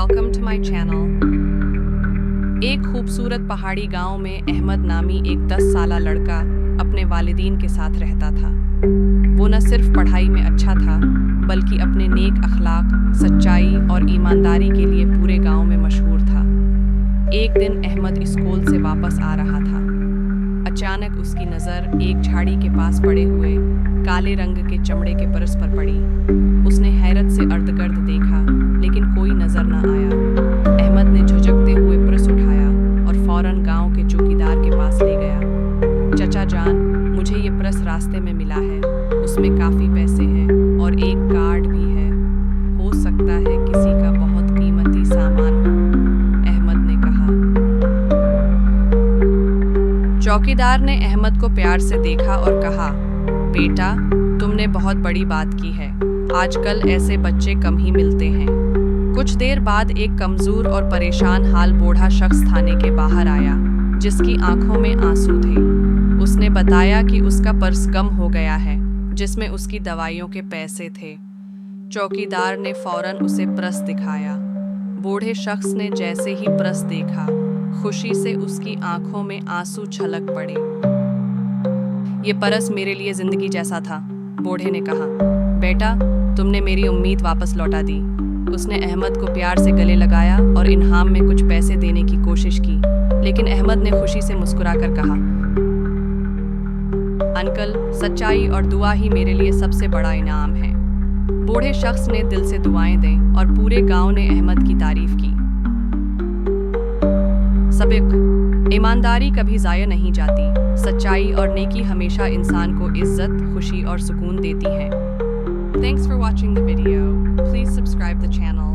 Welcome to my channel. एक खूबसूरत पहाड़ी गांव में अहमद नामी एक 10 साला लड़का अपने वालिदीन के साथ रहता था। वो न सिर्फ पढ़ाई में अच्छा था बल्कि अपने नेक अखलाक, सच्चाई और ईमानदारी के लिए पूरे गांव में मशहूर था। एक दिन अहमद स्कूल से वापस आ रहा था। अचानक उसकी नज़र एक झाड़ी के पास पड़े हुए काले रंग के चमड़े के परस पर पड़ी। उसने हैरत से अर्द-गिर्द देखा लेकिन कोई नजर न आया। अहमद ने झुझकते हुए परस उठाया और फौरन गांव के चौकीदार के पास ले गया। चचा जान, मुझे ये परस रास्ते में मिला है। उसमें काफ़ी पैसे हैं और एक कार्ड भी है। हो सकता है किसी का बहुत कीमती सामान हो, अहमद ने कहा। चौकीदार ने अहमद को प्यार से देखा और कहा, बेटा, तुमने बहुत बड़ी बात की है। आजकल ऐसे बच्चे कम ही मिलते हैं। कुछ देर बाद एक कमज़ोर और परेशान हाल बूढ़ा शख्स थाने के बाहर आया, जिसकी आंखों में आंसू थे। उसने बताया कि उसका पर्स गुम हो गया है, जिसमें उसकी दवाइयों के पैसे थे। चौकीदार ने फौरन उसे पर्स दिखाया। बूढ़े शख्स ने जैसे ही पर्स देखा, खुशी से उसकी आंखों में आंसू छलक पड़े। ये पर्स मेरे लिए जिंदगी जैसा था, बूढ़े ने कहा। बेटा, तुमने मेरी उम्मीद वापस लौटा दी। उसने अहमद को प्यार से गले लगाया और इनाम में कुछ पैसे देने की कोशिश की, लेकिन अहमद ने खुशी से मुस्कुराकर कहा, अंकल, सच्चाई और दुआ ही मेरे लिए सबसे बड़ा इनाम है। बूढ़े शख्स ने दिल से दुआएं दें और पूरे गांव ने अहमद की तारीफ की। सबक: ईमानदारी कभी ज़ाया नहीं जाती। सच्चाई और नेकी हमेशा इंसान को इज्जत, खुशी और सुकून देती हैं। Thanks for watching the video. Please subscribe the channel.